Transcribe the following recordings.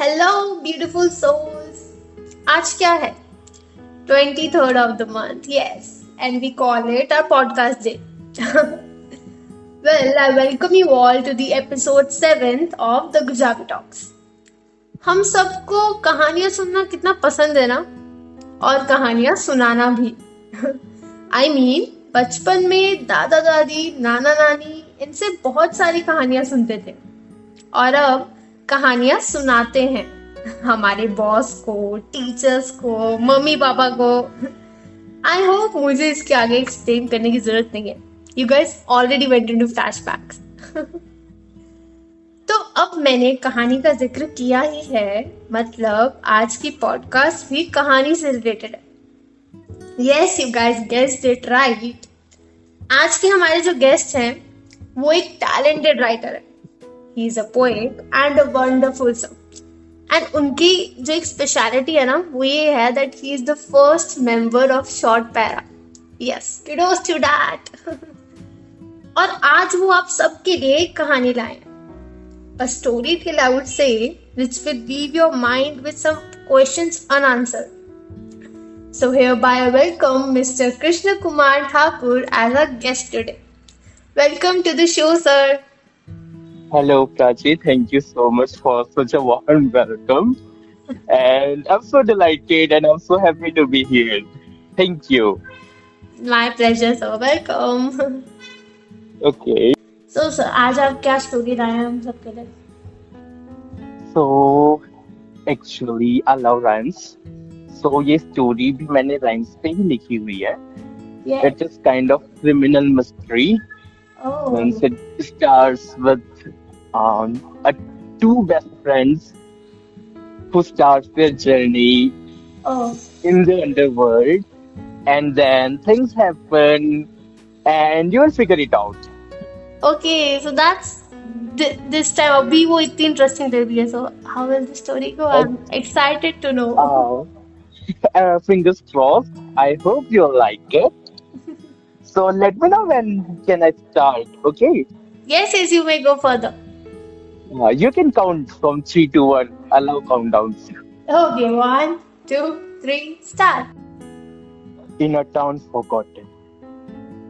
Hello, beautiful souls. आज क्या है? 23rd of the month, yes. And we call it our podcast day. Well, I welcome you all to the episode 7th of the Gujabi Talks. हम सबको कहानियां सुनना कितना पसंद है ना? और कहानियां सुनाना भी. बचपन में दादा दादी, नाना नानी इनसे बहुत सारी कहानियां सुनते थे. और अब कहानियां सुनाते हैं हमारे बॉस को, टीचर्स को, मम्मी पापा को. आई होप मुझे इसके आगे एक्सप्लेन करने की जरूरत नहीं है. You guys already went into flashbacks. तो अब मैंने कहानी का जिक्र किया ही है, मतलब आज की पॉडकास्ट भी कहानी से रिलेटेड है. Yes, you guys guessed it right. आज के हमारे जो गेस्ट हैं वो एक टैलेंटेड राइटर है. He is a poet and a wonderful song. And उनकी जो एक स्पेशलिटी है ना वो ये है that he is the first member of short para. Yes, kudos to that. और आज वो आप सबके लिए एक कहानी लाए हैं. A storytale, I would say, which will leave your mind with some questions unanswered. So hereby I welcome Mr. Krishna Kumar Thakur as our guest today. Welcome to the show, sir. Hello, Prachi. Thank you so much for such a warm welcome. And I'm so delighted and I'm so happy to be here. Thank you. My pleasure, sir. Welcome. Okay. So, sir, आज आप क्या story लाए हैं हम सबके लिए? So, actually, I love rhymes. So, ये story भी मैंने rhymes पे ही लिखी हुई है. Yeah. It is kind of criminal mystery. Oh. Once it starts with a two best friends who starts their journey Oh. in the underworld, and then things happen, and you will figure it out. Okay, so that's this time. अभी वो इतनी interesting लग रही है. So how will the story go? I'm excited to know. Fingers crossed. I hope you'll like it. So let me know when can I start. Okay. Yes, yes, you may go further. You can count from 3 to 1. I love countdowns. Okay, 1, 2, 3, start. In a town forgotten,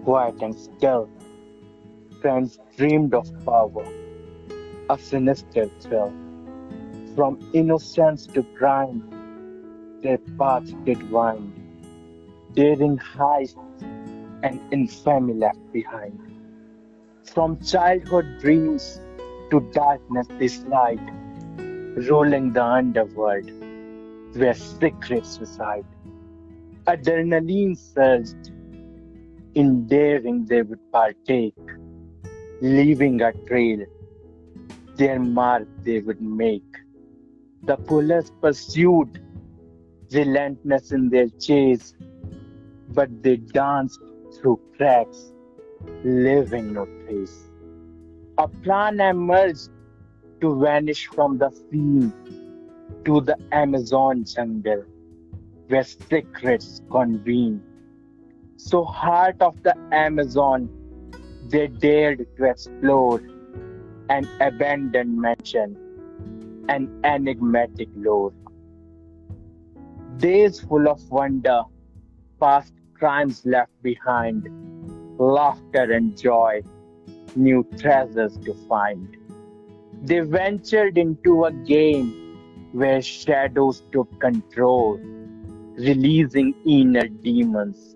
quiet and still, friends dreamed of power, a sinister thrill. From innocence to crime, their paths did wind, daring heists and infamy left behind. From childhood dreams to darkness they slide, ruling the underworld where secrets reside. Adrenaline surged, in daring they would partake, leaving a trail, their mark they would make. The pullers pursued, relentless in their chase, but they danced through cracks, leaving no trace. A plan emerged to vanish from the scene to the Amazon jungle where secrets convene. So, heart of the Amazon, they dared to explore an abandoned mansion, an enigmatic lore. Days full of wonder, past crimes left behind, laughter and joy, new treasures to find. They ventured into a game where shadows took control, releasing inner demons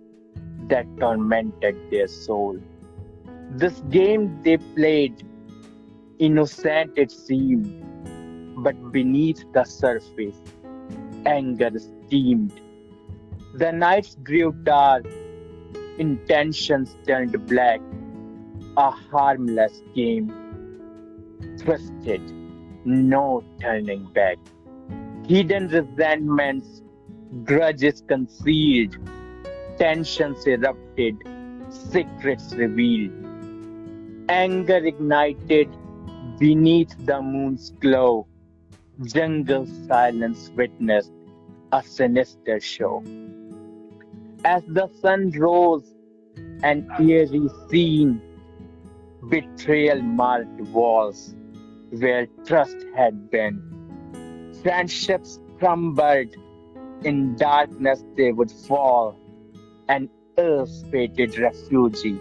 that tormented their soul. This game they played, innocent it seemed, but beneath the surface, anger steamed. The nights grew dark, intentions turned black, a harmless game, twisted, no turning back. Hidden resentments, grudges concealed, tensions erupted, secrets revealed. Anger ignited beneath the moon's glow. Jungle silence witnessed a sinister show. As the sun rose, an eerie scene, betrayal marked walls where trust had been. Friendships crumbled, in darkness they would fall, an ill-fated refugee,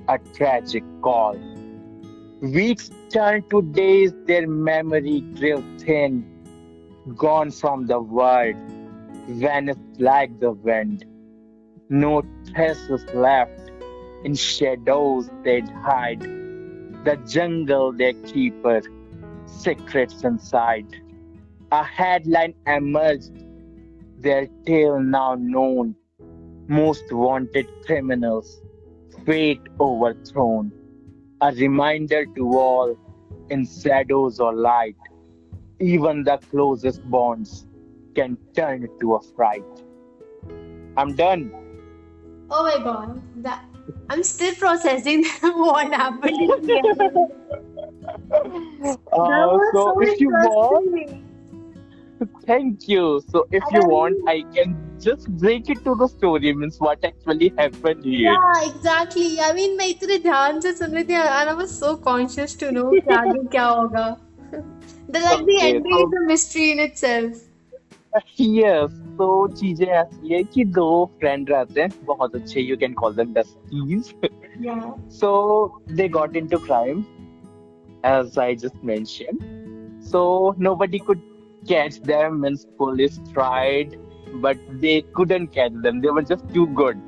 a tragic call. Weeks turned to days, their memory grew thin, gone from the world, vanished like the wind. No traces left, in shadows they'd hide, the jungle their keeper, secrets inside. A headline emerged, their tale now known, most wanted criminals, fate overthrown. A reminder to all, in shadows or light, even the closest bonds can turn to a fright. I'm done. Oh my god, that I'm still processing what happened in the end. That was So so if you want, interesting. thank you. So if And you I want, mean, I can just break it to the story, means what actually happened here. yeah, exactly. I mean, मैं इतने ध्यान से सुन रही थी and I was so conscious to know कि आगे क्या होगा. The Okay, ending is so a mystery in itself. yes, तो चीजें ऐसी है कि दो फ्रेंड रहते हैं बहुत अच्छे, you can call them besties. Yeah. So they got into crime, as I just mentioned. So nobody could catch them, means police tried, but they couldn't catch them. They were just too good.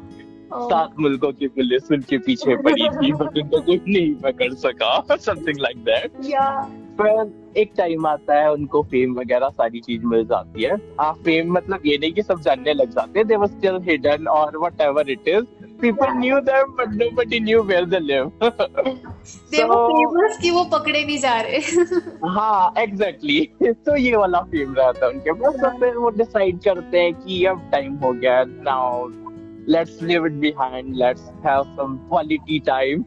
Oh. 7 मुल्कों की police उनके पीछे पड़ी थी, but उनको कोई नहीं पकड़ सका, समथिंग लाइक दैट. Yeah. पर एक टाइम आता है, उनको फेम वगैरह सारी चीज मिल जाती है. फेम मतलब ये नहीं कि सब जानने लग जाते हैं, दे वर स्टिल हिडन और whatever it is. People Yeah. Knew them but nobody knew where they live. They were so famous कि वो पकड़े नहीं जा रहे. हाँ, एग्जैक्टली तो ये वाला फेम रहता है उनके पास. तो Yeah. फिर वो डिसाइड करते हैं कि अब टाइम हो गया, now let's leave it behind, let's have some quality time.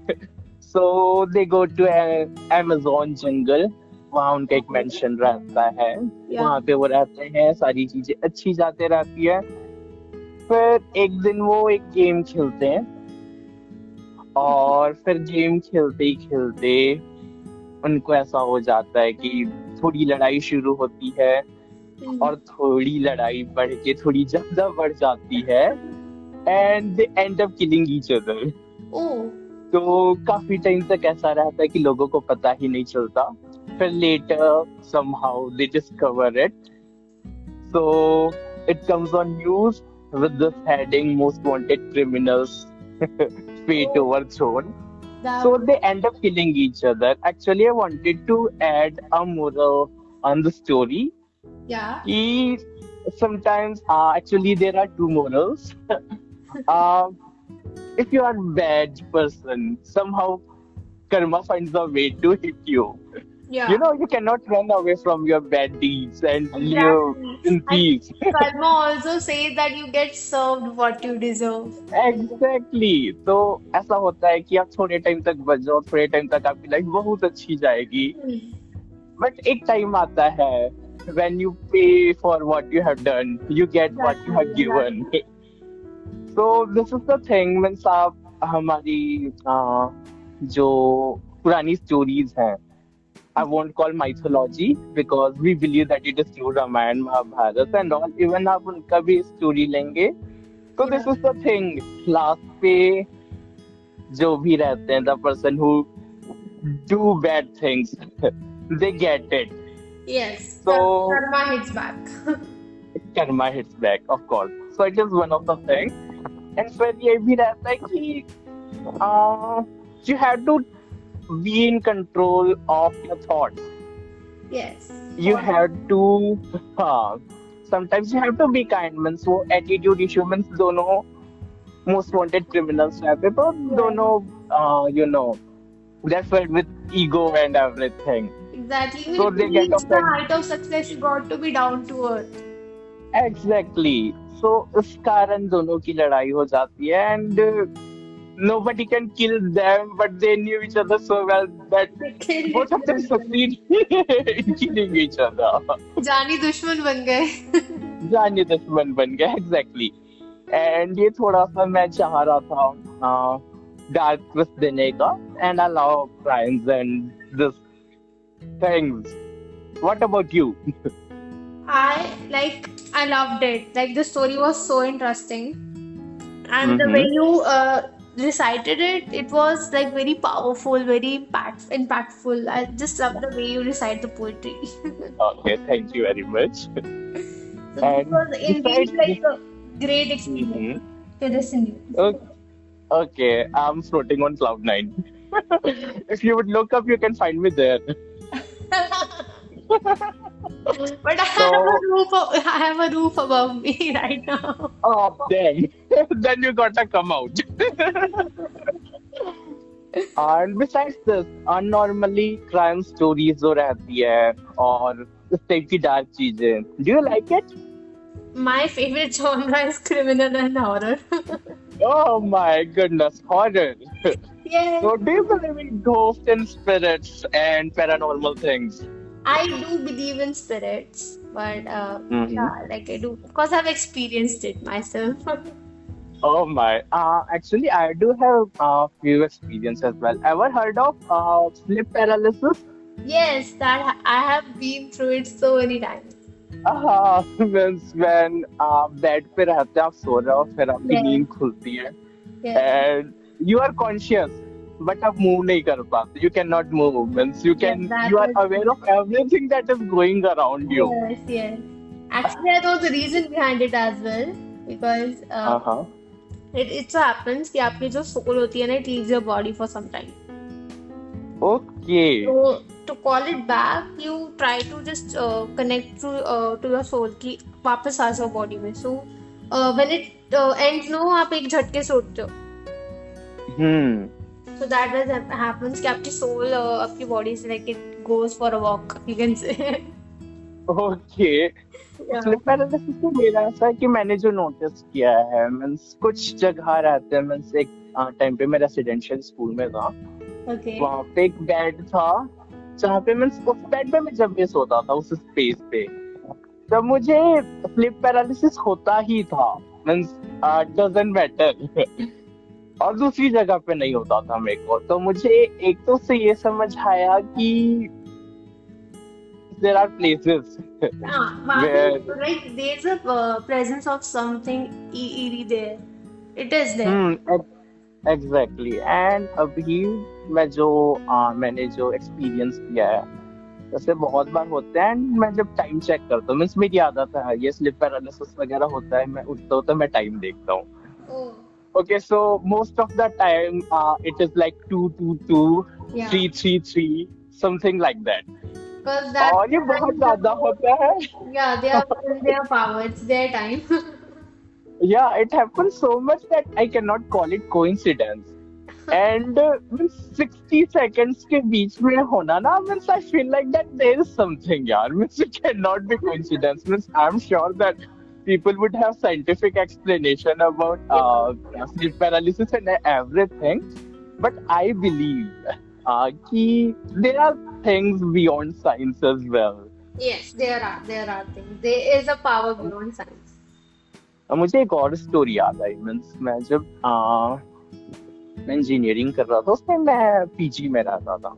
So they go to an Amazon jungle. वहाँ उनका एक मेंशन रहता है, Yeah. वहाँ पे वो रहते हैं, सारी चीजें अच्छी जाते रहती है. फिर एक दिन वो एक गेम खेलते हैं, और फिर गेम खेलते ही खेलते उनको ऐसा हो जाता है कि थोड़ी लड़ाई शुरू होती है, Mhm. और थोड़ी लड़ाई बढ़ के थोड़ी ज्यादा बढ़ जाती है, and they and up killing each other. Oh. तो काफी टाइम तक ऐसा रहता है कि लोगों को पता ही नहीं चलता. फिर later somehow they discover it. So it comes on news with this heading, most wanted criminals, fate Oh. Overthrown. That. So they end up killing each other. Actually, I wanted to add a moral on the story. Yeah. Sometimes, actually, there are two morals. uh, if you are a bad person, somehow karma finds a way to hit you. Yeah. You cannot run away from your bad deeds and Exactly. live in And peace. karma also says that you get served what you deserve. Exactly. तो ऐसा होता है कि आप थोड़े time तक बच जाओ, थोड़े टाइम तक आपकी लाइफ बहुत अच्छी जाएगी. Hmm. बट एक टाइम आता है, when you pay for what you have done, you get what you Exactly. have given. Exactly. So this is the thing, means आप हमारी जो पुरानी स्टोरीज हैं, I won't call mythology because we believe that it is true, Ramayan Mahabharat and all, even आप उनका भी story लेंगे. तो this Yeah. is the thing, last पे जो भी रहते हैं, the person who do bad things, they get it. Yes. So Karma hits back. karma hits back, of course. So it is one of the things. And फिर ये भी रहता है कि you have to be in control of your thoughts. Yes. You have to, हाँ, sometimes you have to be kind. means वो attitude issue, means दोनों most wanted criminals रहते हैं, तो Yeah. दोनों they're filled with ego and everything. Exactly. Even So if they you get reach the offended. height of success, you got to be down to earth. Exactly. So इस कारण दोनों की लड़ाई हो जाती है, and nobody can kill them, but they knew each other so well that They killed both each of them other. succeed in killing each other. जानी दुश्मन बन गए. जानिए दुश्मन बन गए. Exactly. And ये थोड़ा सा मैं चाह रहा था डार्क ट्विस्ट देने का, and I love crimes and this things. What about you? I loved it. Like the story was so interesting, and the way Mm-hmm. you recited it, it was like very powerful, very impactful. I just love the way you recite the poetry. Okay, thank you very much. So this And was indeed besides like this, a great experience mm-hmm. to listen Okay, okay, I'm floating on cloud nine. If you would look up, you can find me there. to. But So, I have a roof above me right now. oh, then, then you gotta come out. And besides this, normally crime stories जो रहती है और इस type की dark चीजें, do you like it? My favorite genre is criminal and horror. Oh my goodness, horror. Yes, So do you believe in ghosts and spirits and paranormal things? I do believe in spirits, but Mm-hmm. yeah, like I do because I've experienced it myself. Oh my. Actually, I do have a few experience as well. Ever heard of sleep paralysis? Yes, that I have been through it so many times. Means when bed पे रहते हैं आप सो रहे हो फिर आपकी Yes, नींद खुलती है yes, and you are conscious but आप move नहीं कर पाते. You cannot move. Means yes, that you are was aware of everything that is going around you. yes, yes. Actually, I know the reason behind it as well because Uh-huh. it so happens कि आपकी जो soul होती है ना, it leaves your body for some time. Okay. So to call it back, you try to just connect to your soul कि वापस आ जाओ body में. So when it ends, no, आप एक झटके से उठते हो. Hmm. So that was happens कि आपकी soul आपकी body से like it goes for a walk, you can say. Okay. Yeah. Sleep paralysis में मेरा ऐसा है कि मैंने जो नोटिस किया है मीन्स कुछ जगह रहते हैं मीन्स एक टाइम पे मैं रेसिडेंशियल स्कूल में था Okay. वहां पे एक बेड था जहाँ पे मीन्स उस बेड पे मैं जब भी सोता था उस स्पेस पे तब मुझे स्लीप पैरालिसिस होता ही था मीन्स डजंट मैटर और दूसरी जगह पे नहीं होता था मेरे को तो मुझे एक तो से ये समझ आया कि देयर आर प्लेसेस वहाँ वेयर पे like there's a presence of something eerie there. It is there. Exactly and अभी मैंने जो एक्सपीरियंस किया है जैसे बहुत बार होता है एंड मैं जब टाइम चेक करता हूँ मीन्स मेरी आदत है ये स्लिप पैरालिसिस वगैरह होता है मैं उठता हूँ तो मैं टाइम देखता हूँ Oh, okay so most of the time it is like 2 2 2 yeah. 3 3 3 something like that Because that और ये बहुत ज्यादा होता है yeah, they are in their power. It's their time. yeah it happens so much that I cannot call it coincidence and 60 seconds के बीच में होना ना means I feel like that there is something यार means it cannot be coincidence means I'm sure that people would have scientific explanation about sleep paralysis and everything but I believe कि there are things beyond science as well. Yes, there are things. There is a power beyond science. मुझे एक और story याद I means मैं engineering कर रहा था उसमें मैं पीजी में रहता था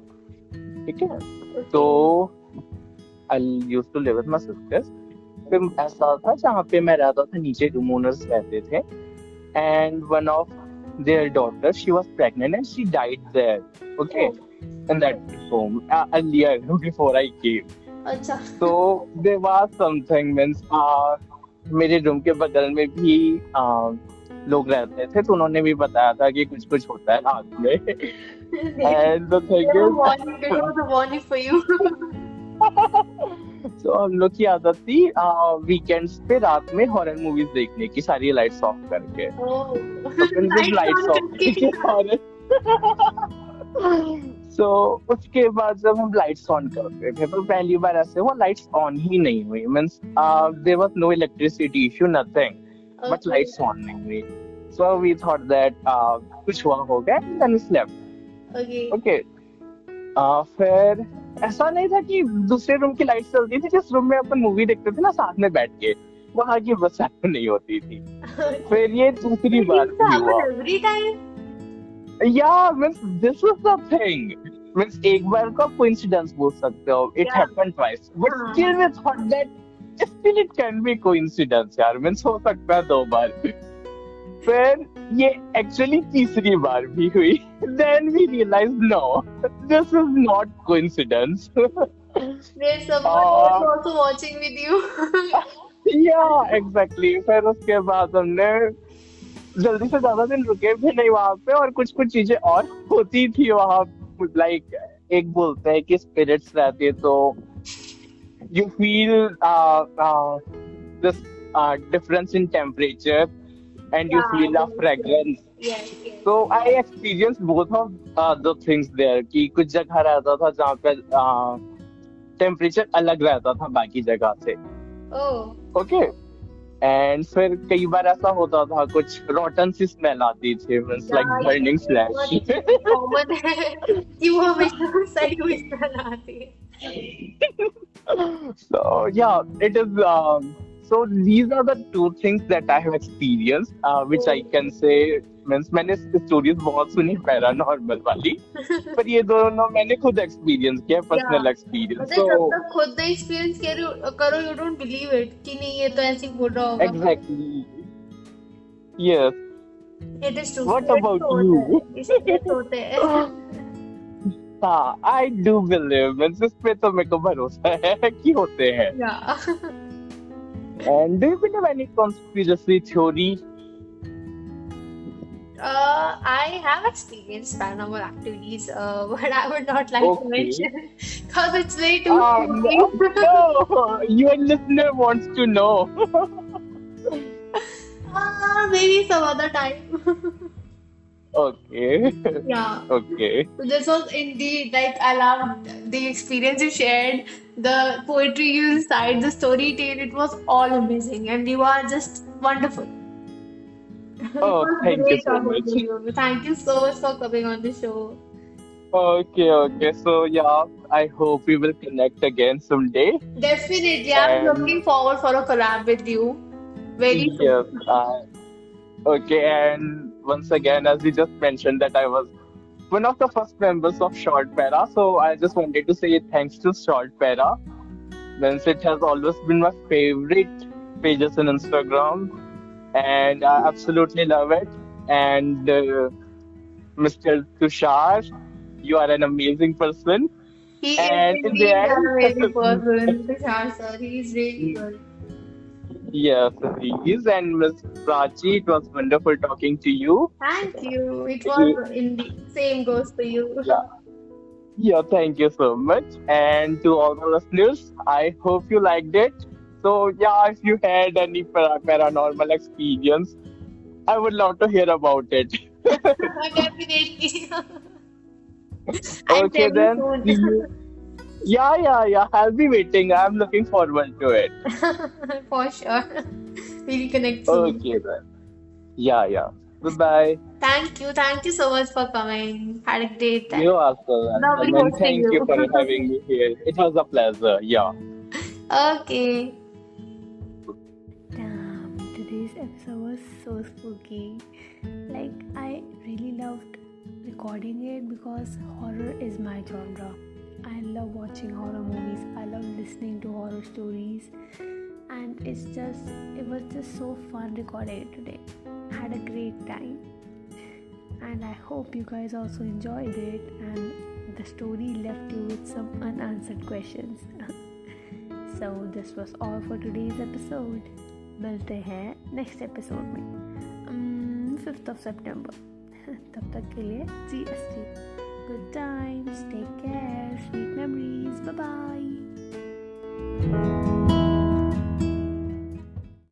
ठीक है तो I use to live with my sisters फिर ऐसा था जहाँ पे मैं रहता था नीचे रूम ओनर्स रहते थे and one of their daughter she was pregnant and she died there okay in that home earlier before I came अच्छा. तो देयर वाज समथिंग मींस मेरे रूम के बगल में भी लोग रहते थे तो उन्होंने भी बताया था कि कुछ कुछ होता है रात में and the thing It was a warning for you. तो हम लोग की आदत थी वीकेंड्स पे रात में हॉरर मूवीज देखने की सारी लाइट्स ऑफ करके Oh. तो फिर जब लाइट्स ऑफ करके हॉरर सो उसके बाद जब हम लाइट्स ऑन करते थे तो पहली बार ऐसे हुआ लाइट्स ऑन ही नहीं हुई means there was no electricity issue nothing but lights on नहीं हुई सो वी थॉट दैट कुछ हुआ होगा and then we slept Okay. Okay फिर ऐसा नहीं था कि दूसरे रूम की लाइट चलती थी जिस रूम में अपन मूवी देखते थे ना साथ में बैठ के वहां की बस नहीं होती थी फिर ये दूसरी बार It भी हुआ every time. Yeah, means this is the thing. Means एक बार का coincidence बोल सकते हो. It Yeah. happened twice. But हाँ. still we thought that still it can be coincidence यार, मीन्स हो सकता है 2 बार। फिर ये एक्चुअली तीसरी बार भी हुई। Then we realize no, this is not coincidence. There's someone else also watching with you. या एग्जैक्टली, फिर उसके बाद हमने जल्दी से ज्यादा दिन रुके भी नहीं वहां पे, और कुछ कुछ चीजें और होती थी वहां। लाइक एक बोलते हैं कि स्पिरिट्स रहते हैं, तो you feel this difference in temperature, and you Yeah, feel a fragrance. yes, yes. So I experienced both of the things there, कि कुछ जगह रहता था जहाँ पे टेम्परेचर अलग रहता था बाकी जगह से। Oh, ओके, एंड फिर कई बार ऐसा होता था, कुछ रॉटन सी स्मेल आती थी, मीन्स लाइक yeah, बर्निंग ये फ्लैश। बहुत common है कि वो हमेशा सही हुई तरह आती है। So yeah, it is. So these are the 2 things that I have experienced, which I can say means मैंने स्टोरीज बहुत सुनी पैरानॉर्मल वाली, पर ये दोनों मैंने खुद एक्सपीरियंस किया, पर्सनल Yeah, एक्सपीरियंस। मतलब सो जब तक खुद नहीं एक्सपीरियंस करो यू डोंट बिलीव इट कि नहीं ये तो ऐसे ही बोल रहा होगा। Exactly, yes. It is true, what spirits about तो होते यू? हैं, स्पिरिट्स होते हैं। हाँ, आई डू बिलीव, मीन्स इस पे तो मेरे को भरोसा है कि होते हैं। Yeah. And do you believe any conspiracy theory? I have experienced paranormal activities, but I would not like to Okay. mention because it's way too No, scary. no, your listener wants to know. Maybe some other time. Okay, Yeah. okay. So this was indeed like I loved the experience you shared, the poetry you recite, the storytelling. It was all amazing, and you are just wonderful. It Oh, was thank you great so talking much. to you. Thank you so much for coming on the show. Okay, okay. So yeah, I hope we will connect again someday. Definitely, I'm And looking forward for a collab with you very yes, soon. okay. And once again, as we just mentioned, that I was one of the first members of Short Para. So I just wanted to say thanks to Short Para. Means it has always been my favorite pages on Instagram, and I absolutely love it. And Mr. Tushar, you are an amazing person. He is And in the indeed an amazing end, person, Tushar sir. He is really good. yes, he is. And Miss Prachi, it was wonderful talking to you. Thank you. It Ye- was indeed same goes for you. Yeah, yeah, thank you so much. And to all the listeners, I hope you liked it. So, yeah, if you had any paranormal experience, I would love to hear about it. Definitely. I'll Okay, tell you then, see soon. you. Yeah. I'll be waiting. I'm looking forward to it. For sure. We'll connect soon. Okay, then. Yeah. Bye-bye. Thank you so much for coming. Had a great time. You also Lovely welcome, and hosting thank you you. for having me here. It was a pleasure. Yeah. Okay. Damn, today's episode was so spooky. Like, I really loved recording it because horror is my genre. I love watching horror movies, I love listening to horror stories, and it was just so fun recording it today. Had a great time, and I hope you guys also enjoyed it and the story left you with some unanswered questions. So this was all for today's episode. मिलते हैं next episode में 5th of September. तब तक के लिए GST. Good times, take care.